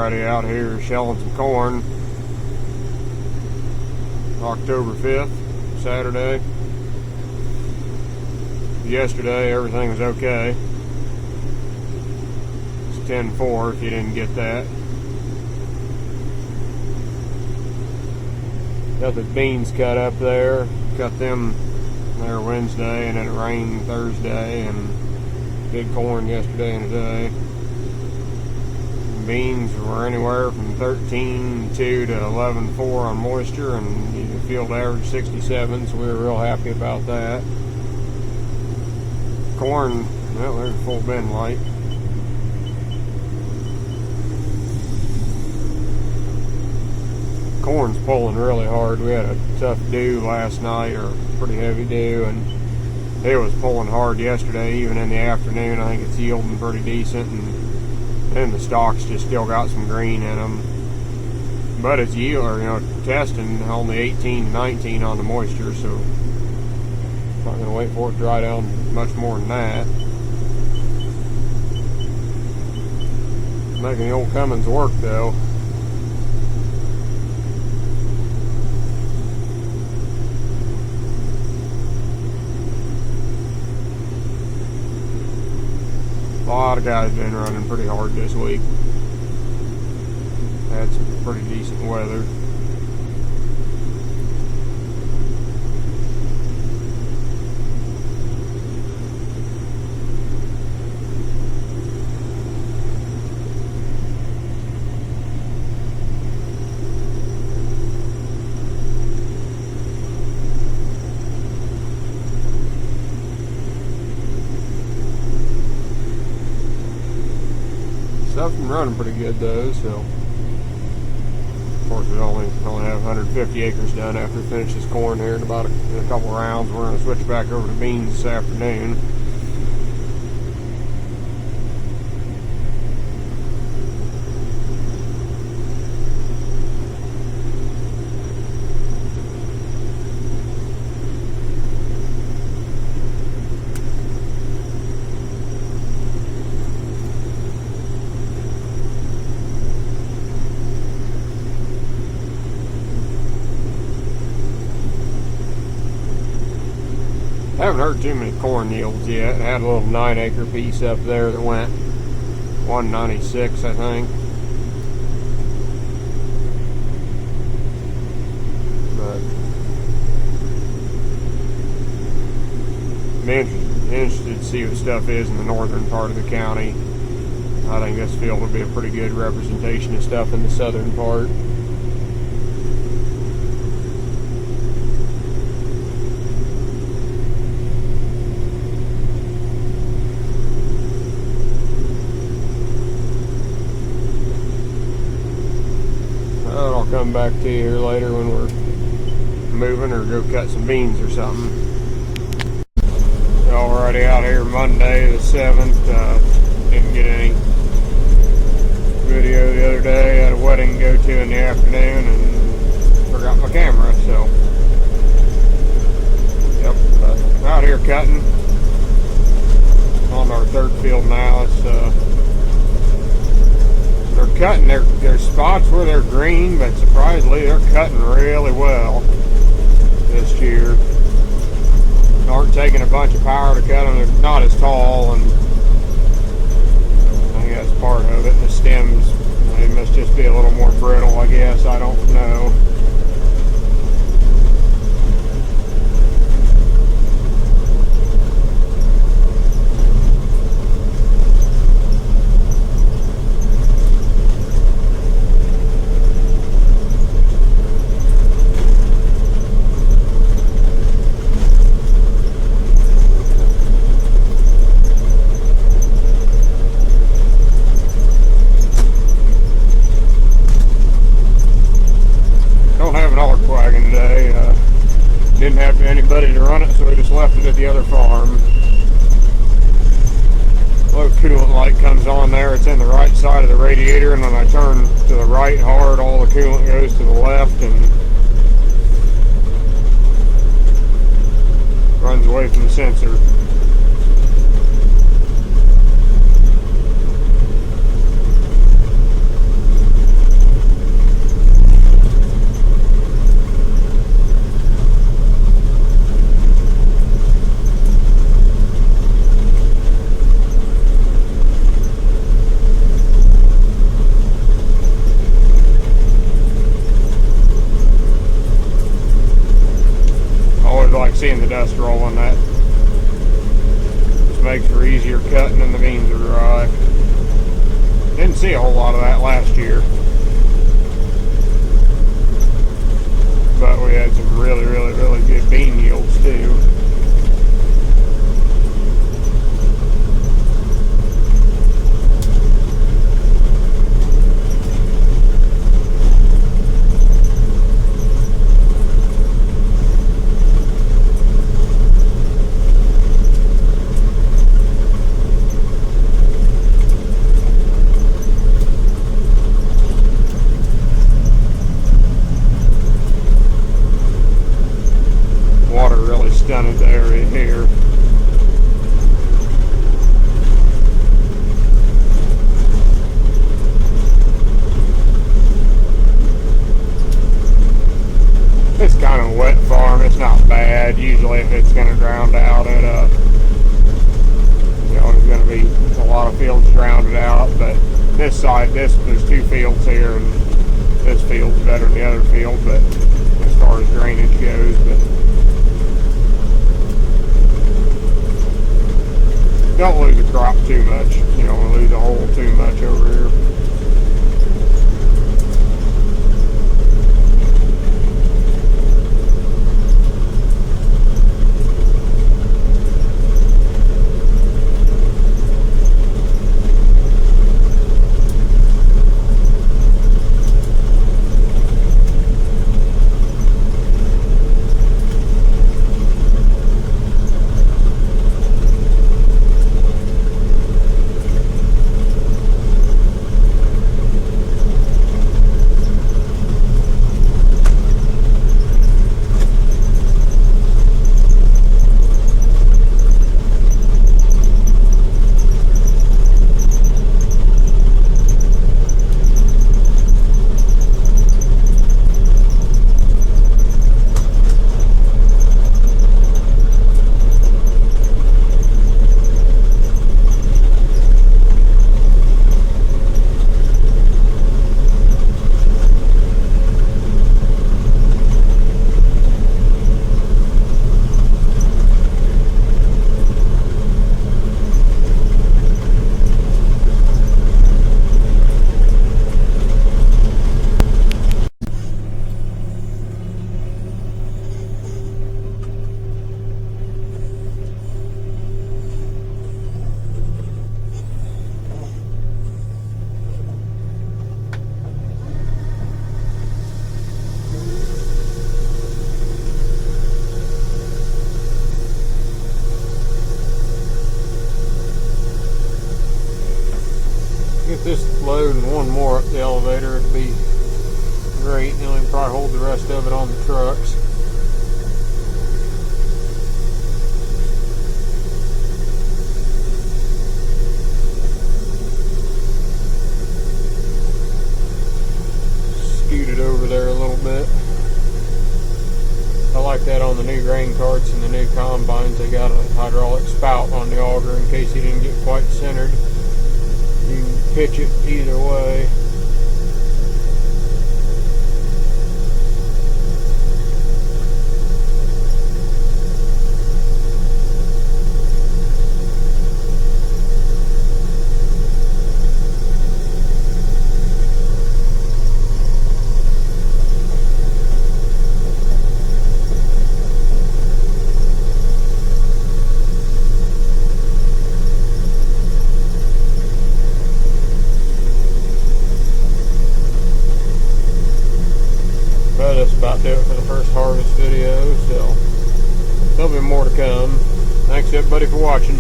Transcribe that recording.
Alrighty, out here shelling some corn. October 5th, Saturday. Yesterday everything was okay. It's 10-4 if you didn't get that. Got the beans cut up there. Cut them there Wednesday, and then it rained Thursday, and did corn yesterday and today. Beans were anywhere from 13.2 to 11.4 on moisture, and the field average 67, so we were real happy about that. Corn, well, there's a full bin light. Corn's pulling really hard. We had a tough dew last night, or pretty heavy dew, and it was pulling hard yesterday, even in the afternoon. I think it's yielding pretty decent, and then the stalks just still got some green in them. But it's yield, or testing only 18 to 19 on the moisture, so I'm not going to wait for it to dry down much more than that. Making the old Cummins work though. A lot of guys been running pretty hard this week. Had some pretty decent weather. Stuff's been running pretty good though, so of course we only have 150 acres done after it finishes corn here in a couple rounds. We're going to switch back over to beans this afternoon. Haven't heard too many corn yields yet. I had a little 9-acre piece up there that went 196, I think. But I'm interested to see what stuff is in the northern part of the county. I think this field will be a pretty good representation of stuff in the southern part. I'll come back to you here later when we're moving, or go cut some beans or something. Already out here Monday the 7th. Didn't get any video the other day. Had a wedding to go to in the afternoon and forgot my camera, so yep, out here cutting on our third field now. It's they're cutting their spots where they're green, but surprisingly they're cutting really well this year. Aren't taking a bunch of power to cut them. They're not as tall, and I think that's part of it. The stems, they must just be a little more brittle, I guess. I don't know. Didn't have anybody to run it, so we just left it at the other farm. Low coolant light comes on there. It's in the right side of the radiator, and when I turn to the right hard, all the coolant goes to the left and runs away from the sensor. on that. Just makes for easier cutting and the beans are dry. Didn't see a whole lot of that last year. But we had some really good bean yields too. Water really stunted the area here. It's kind of a wet farm. It's not bad. Usually if it's going to drown out at there's going to be a lot of fields drowned out, but this side, there's two fields here, and this field's better than the other field, but as far as drainage goes, but don't lose a crop too much. You don't want to lose a hole too much over here. Get this load and one more up the elevator, it'd be great. Then we can probably hold the rest of it on the trucks. Scoot it over there a little bit. I like that on the new grain carts and the new combines. They got a hydraulic spout on the auger in case you didn't get quite centered. You can pitch it either way. Well, that's about do it for the first harvest video, so there'll be more to come. Thanks everybody for watching.